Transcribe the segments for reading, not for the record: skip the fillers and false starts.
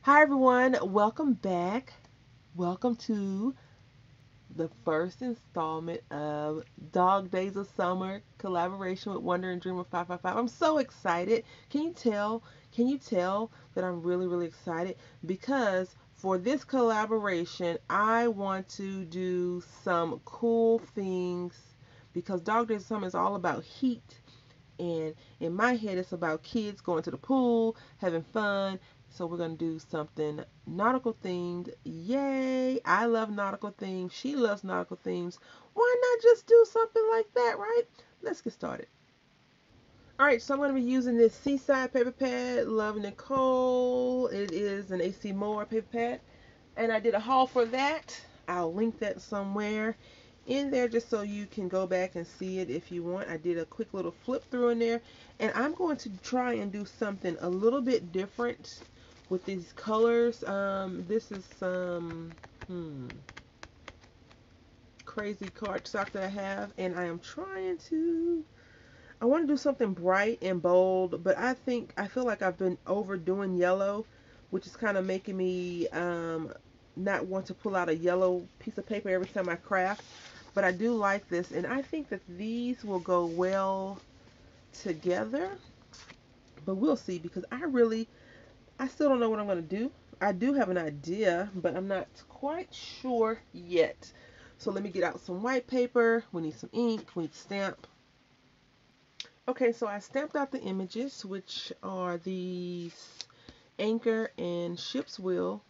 Hi everyone, welcome back. Welcome to the first installment of Dog Days of Summer collaboration with Wonder and Dreamer 555. I'm so excited. Can you tell? Can you tell that I'm really excited? Because for this collaboration, I want to do some cool things because Dog Days of Summer is all about heat, and in my head it's about kids going to the pool, having fun. So we're going to do something nautical themed. Yay, I love nautical themes, she loves nautical themes. Why not just do something like that, right? Let's get started. All right, so I'm going to be using this Seaside paper pad, Love Nicole. It is an AC Moore paper pad, and I did a haul for that. I'll link that somewhere in there just so you can go back and see it if you want. I did a quick little flip through in there, and I'm going to try and do something a little bit different with these colors. This is some crazy cardstock that I have, and I am trying to. I want to do something bright and bold, but I feel like I've been overdoing yellow, which is kind of making me not want to pull out a yellow piece of paper every time I craft. But I do like this, and I think that these will go well together. But we'll see, because I still don't know what I'm going to do. I do have an idea, but I'm not quite sure yet. So let me get out some white paper. We need some ink. We need stamp. Okay, so I stamped out the images, which are the anchor and ship's wheel.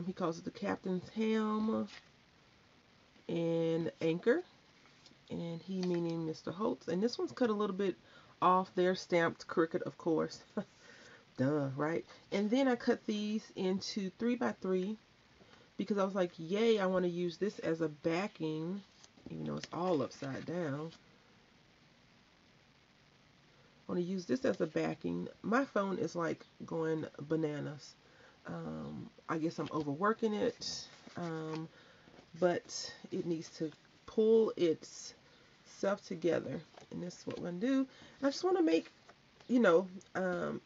He calls it the captain's helm and anchor, and he meaning Mr. Holtz. And this one's cut a little bit off there, stamped cricket, of course. Duh, right? And then I cut these into 3x3 because I was like, yay, I want to use this as a backing, even though it's all upside down. I want to use this as a backing. My phone is like going bananas. I guess I'm overworking it, but it needs to pull itself together, and this is what we're going to do. I just want to make,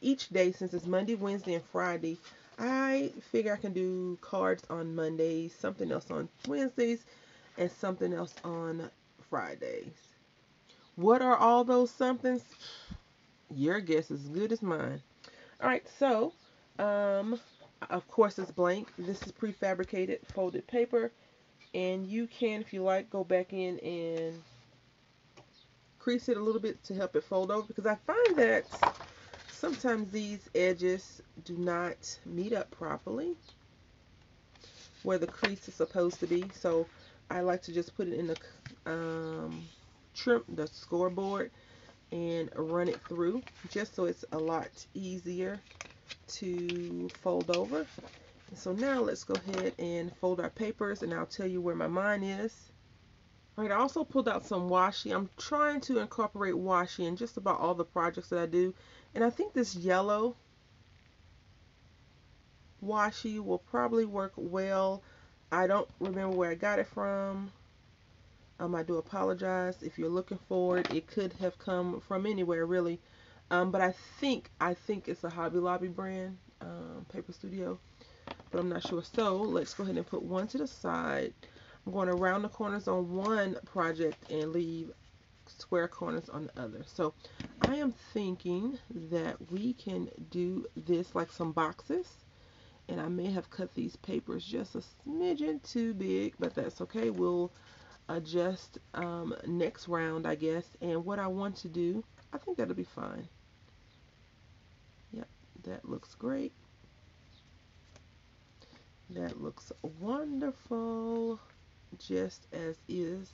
each day, since it's Monday, Wednesday, and Friday, I figure I can do cards on Mondays, something else on Wednesdays, and something else on Fridays. What are all those somethings? Your guess is as good as mine. All right, so um, of course it's blank. This is prefabricated folded paper, and you can, if you like, go back in and crease it a little bit to help it fold over, because I find that sometimes these edges do not meet up properly where the crease is supposed to be. So I like to just put it in the the scoreboard, and run it through just so it's a lot easier to fold over. So now let's go ahead and fold our papers, and I'll tell you where my mine is. All right, I also pulled out some washi. I'm trying to incorporate washi in just about all the projects that I do, and I think this yellow washi will probably work well. I don't remember where I got it from. I do apologize if you're looking for it. It could have come from anywhere, really. But I think it's a Hobby Lobby brand, Paper Studio, but I'm not sure. So let's go ahead and put one to the side. I'm going to round the corners on one project and leave square corners on the other. So I am thinking that we can do this like some boxes, and I may have cut these papers just a smidgen too big, but that's okay. We'll adjust next round, I guess. And what I want to do, I think that'll be fine. Yep, that looks great. That looks wonderful, just as is.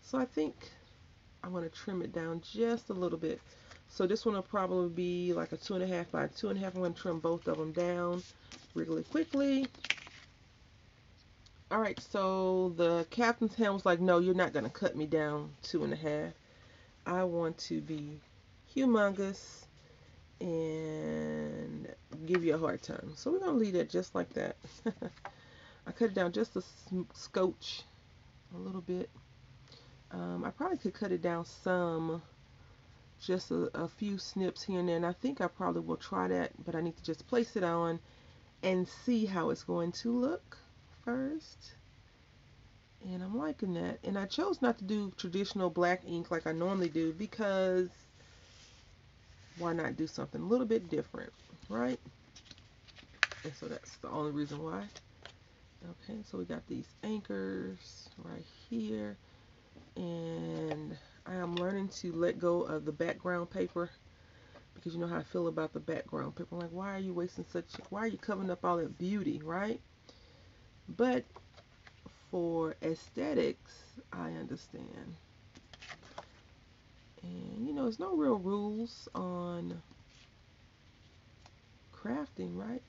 So I think I'm going to trim it down just a little bit. So this one will probably be like a 2.5 by 2.5. I'm going to trim both of them down really quickly. All right, so the captain's hand was like, no, you're not going to cut me down 2.5. I want to be humongous and give you a hard time. So we're going to leave it just like that. I cut it down just a scotch, a little bit. I probably could cut it down some just a few snips here and there, and I think I probably will try that, but I need to just place it on and see how it's going to look first. And I'm liking that. And I chose not to do traditional black ink like I normally do because why not do something a little bit different, right? And so that's the only reason why. Okay, so we got these anchors right here, and I am learning to let go of the background paper because you know how I feel about the background paper. I'm like, why are you wasting why are you covering up all that beauty, right? But for aesthetics, I understand. And you know, there's no real rules on crafting, right?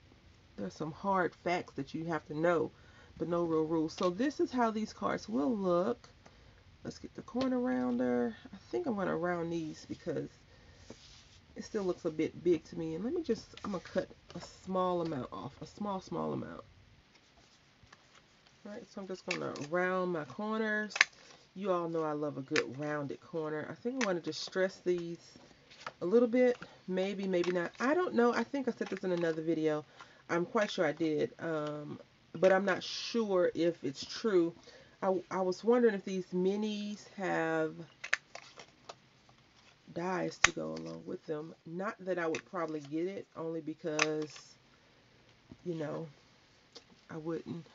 There's some hard facts that you have to know, but no real rules. So this is how these cards will look. Let's get the corner rounder. I think I'm going to round these because it still looks a bit big to me. And let me just, I'm going to cut a small amount off, a small amount. All right, so I'm just going to round my corners. You all know I love a good rounded corner. I think I want to just stress these a little bit. Maybe, maybe not. I don't know. I think I said this in another video. I'm quite sure I did. But I'm not sure if it's true. I was wondering if these minis have dies to go along with them. Not that I would probably get it, only because, you know, I wouldn't.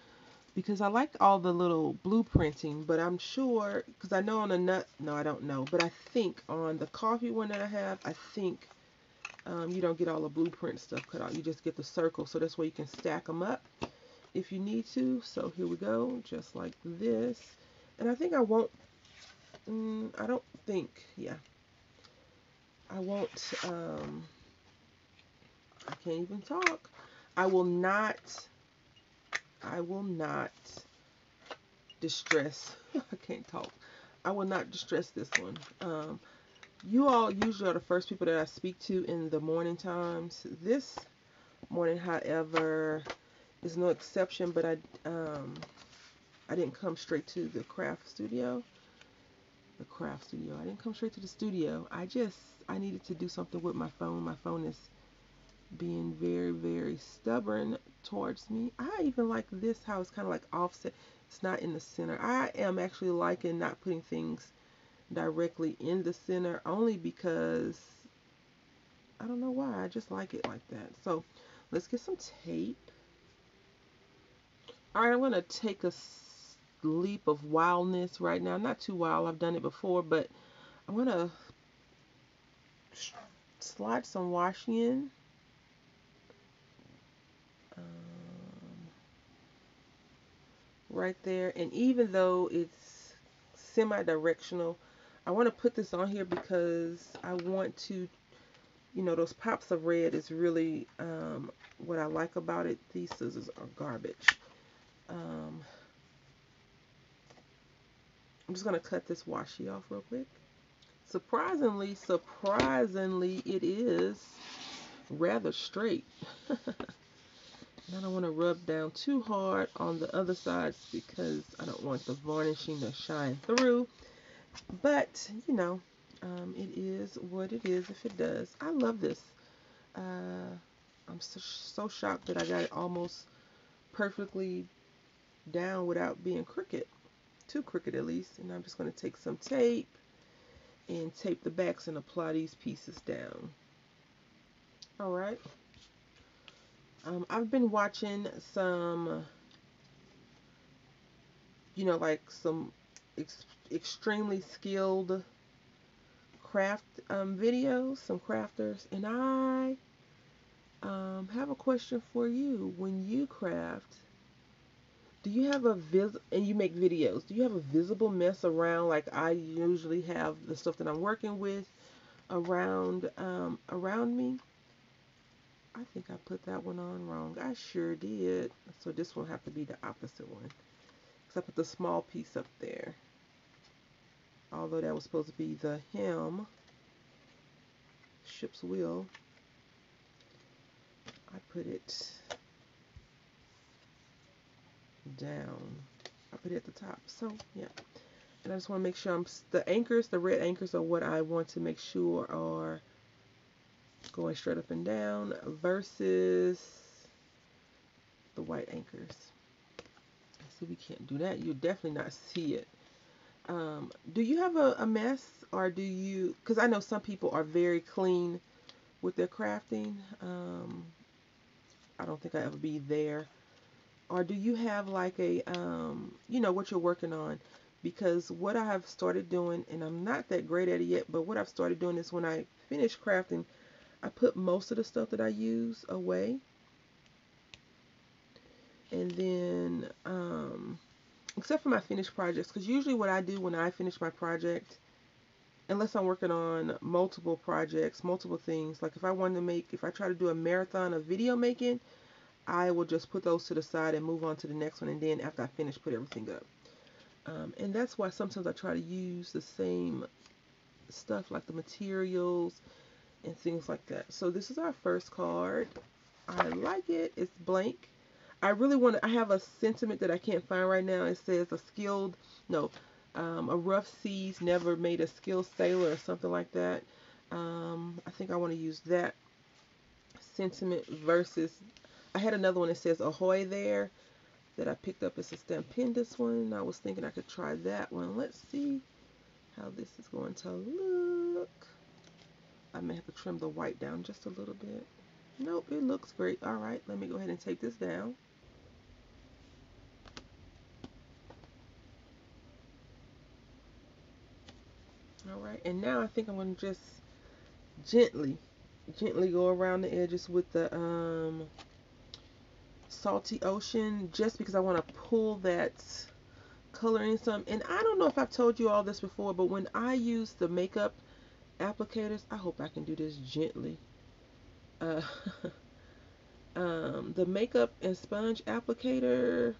Because I like all the little blueprinting, but I'm sure, because I know on the nut, no, I don't know, but I think on the coffee one that I have, I think you don't get all the blueprint stuff cut out. You just get the circle, so that's where you can stack them up if you need to. So here we go, just like this. And I think I won't, I don't think, yeah. I won't, I can't even talk. I will not distress, I can't talk. I will not distress this one. You all usually are the first people that I speak to in the morning times. This morning, however, is no exception, but I didn't come straight to the craft studio. I didn't come straight to the studio. I needed to do something with my phone. My phone is being very, very stubborn towards me. I even like this, how it's kind of like offset. It's not in the center. I am actually liking not putting things directly in the center, only because I don't know why. I just like it like that. So let's get some tape. All right, I'm going to take a leap of wildness right now. Not too wild. I've done it before, but I'm going to slide some washi in. Right there. And even though it's semi-directional, I want to put this on here because I want to, you know, those pops of red is really what I like about it. These scissors are garbage. I'm just going to cut this washi off real quick. Surprisingly, it is rather straight. And I don't want to rub down too hard on the other sides because I don't want the varnishing to shine through. But, you know, it is what it is if it does. I love this. I'm so shocked that I got it almost perfectly down without being crooked. Too crooked at least. And I'm just going to take some tape and tape the backs and apply these pieces down. Alright. I've been watching some, you know, like some extremely skilled craft videos, some crafters, and I have a question for you. When you craft, do you have and you make videos, do you have a visible mess around like I usually have the stuff that I'm working with around around me? I think I put that one on wrong. I sure did. So this will have to be the opposite one. Because I put the small piece up there. Although that was supposed to be the hem. Ship's wheel. I put it down. I put it at the top. So, yeah. And I just want to make sure the anchors, the red anchors are what I want to make sure are going straight up and down versus the white anchors. See, we can't do that. You'll definitely not see it. Do you have a mess, or do you, because I know some people are very clean with their crafting. I don't think I ever be there. Or do you have like a, what you're working on? Because what I have started doing, and I'm not that great at it yet, but what I've started doing is when I finish crafting, I put most of the stuff that I use away. And then, except for my finished projects, because usually what I do when I finish my project, unless I'm working on multiple projects, multiple things, like if I try to do a marathon of video making, I will just put those to the side and move on to the next one, and then after I finish, put everything up. And that's why sometimes I try to use the same stuff, like the materials and things like that. So this is our first card. I like it. It's blank. I really want to, I have a sentiment that I can't find right now. It says a rough seas never made a skilled sailor, or something like that. I think I want to use that sentiment versus, I had another one that says ahoy there that I picked up as a stupendous one. I was thinking I could try that one. Let's see how this is going to look. I may have to trim the white down just a little bit. Nope, it looks great. All right, let me go ahead and take this down. All right, and now I think I'm going to just gently go around the edges with the salty ocean, just because I want to pull that color in some. And I don't know if I've told you all this before, but when I use the makeup applicators, I hope I can do this gently. Uh, the makeup and sponge applicator,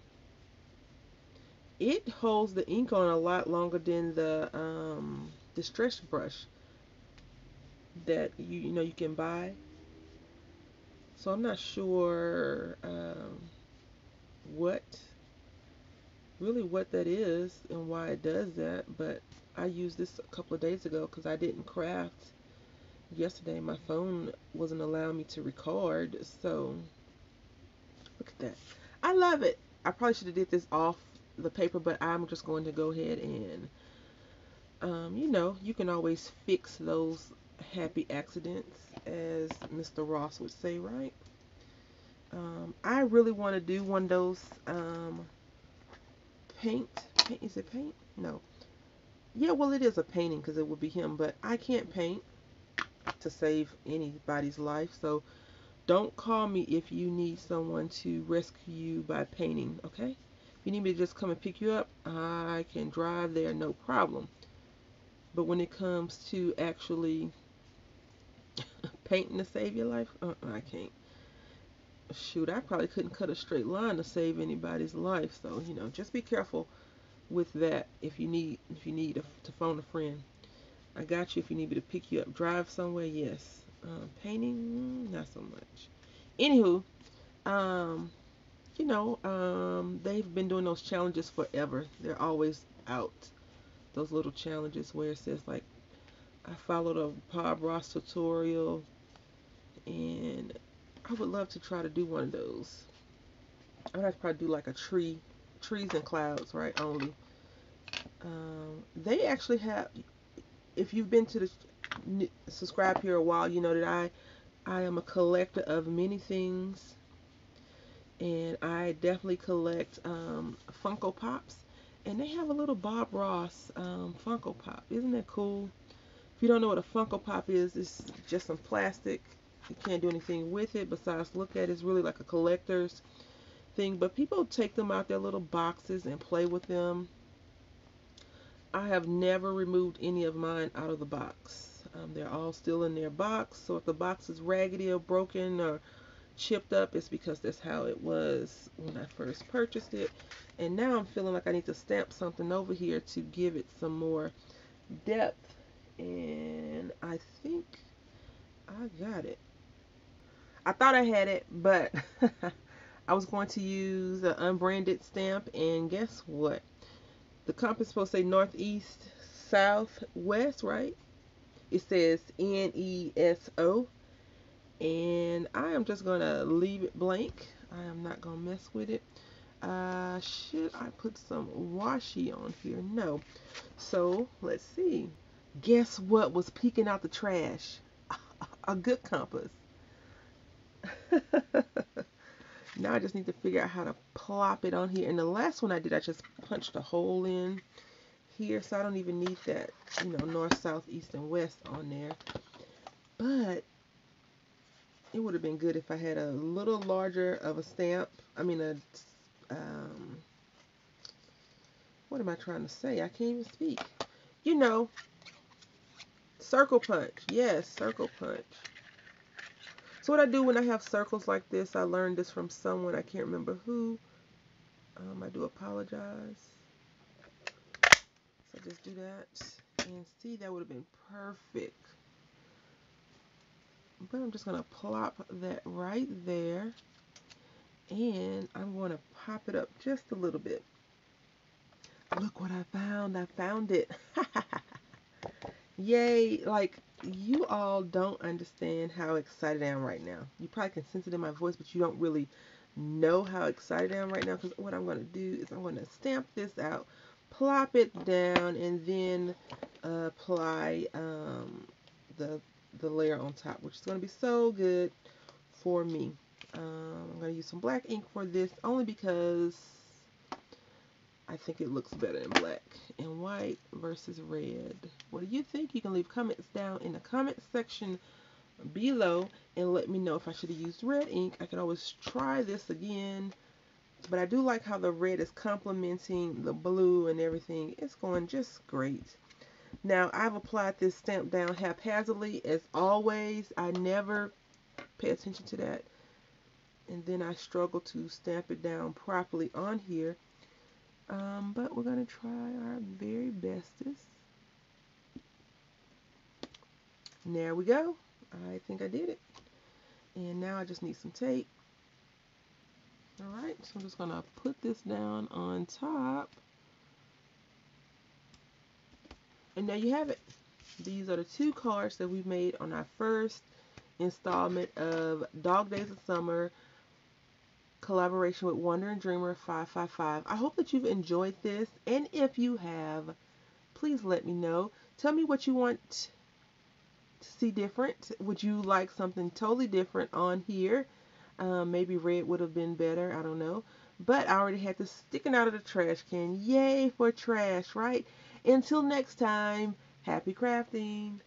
it holds the ink on a lot longer than the stretch brush that you can buy. So I'm not sure what what that is and why it does that, but I used this a couple of days ago because I didn't craft yesterday. My phone wasn't allowing me to record, so look at that. I love it. I probably should have did this off the paper, but I'm just going to go ahead and you can always fix those happy accidents, as Mr. Ross would say, right? I really want to do one of those paint, is it paint? No. Yeah, well, it is a painting because it would be him, but I can't paint to save anybody's life, so don't call me if you need someone to rescue you by painting, okay? If you need me to just come and pick you up, I can drive there, no problem. But when it comes to actually painting to save your life, I can't. Shoot, I probably couldn't cut a straight line to save anybody's life. So, just be careful with that if you need to phone a friend. I got you if you need me to pick you up. Drive somewhere, yes. Painting, not so much. Anywho, they've been doing those challenges forever. They're always out. Those little challenges where it says like, I followed a Bob Ross tutorial, and I would love to try to do one of those. I would have to probably do like a trees and clouds, right? Only. They actually have. If you've been to the subscribe here a while, you know that I am a collector of many things, and I definitely collect Funko Pops, and they have a little Bob Ross Funko Pop. Isn't that cool? If you don't know what a Funko Pop is, it's just some plastic. You can't do anything with it besides look at it. It's really like a collector's thing, but people take them out their little boxes and play with them. I have never removed any of mine out of the box. They're all still in their box, so if the box is raggedy or broken or chipped up, it's because that's how it was when I first purchased it. And now I'm feeling like I need to stamp something over here to give it some more depth, and I think I got it. I thought I had it, but I was going to use an unbranded stamp, and guess what? the compass is supposed to say northeast, south, west, right? It says NESO, and I am just gonna leave it blank. I am not gonna mess with it. Should I put some washi on here? No. So let's see. Guess what was peeking out the trash? A good compass. Now I just need to figure out how to plop it on here. And the last one I did, I just punched a hole in here, so I don't even need that, north, south, east, and west on there. But it would have been good if I had a little larger of a stamp. I mean, what am I trying to say? I can't even speak. Circle punch. Yes, circle punch. So what I do when I have circles like this, I learned this from someone, I can't remember who. I do apologize. So just do that. And see, that would have been perfect. But I'm just going to plop that right there. And I'm going to pop it up just a little bit. Look what I found. I found it. Yay. Like, you all don't understand how excited I am right now. You probably can sense it in my voice, but you don't really know how excited I am right now. Because what I'm going to do is I'm going to stamp this out, plop it down, and then apply the layer on top, which is going to be so good for me. I'm going to use some black ink for this only because I think it looks better in black and white versus red. What do you think? You can leave comments down in the comment section below and let me know if I should have used red ink. I can always try this again, but I do like how the red is complementing the blue and everything. It's going just great. Now, I've applied this stamp down haphazardly as always. I never pay attention to that. And then I struggle to stamp it down properly on here. But we're going to try our very bestest. And there we go. I think I did it. And now I just need some tape. Alright, so I'm just going to put this down on top. And there you have it. These are the 2 cards that we've made on our first installment of Dog Days of Summer collaboration with Wonder and Dreamer 555. I hope that you've enjoyed this, and if you have, please let me know. Tell me what you want to see different. Would you like something totally different on here? Maybe red would have been better, I don't know. But I already had this sticking out of the trash can. Yay for trash, right? Until next time, happy crafting.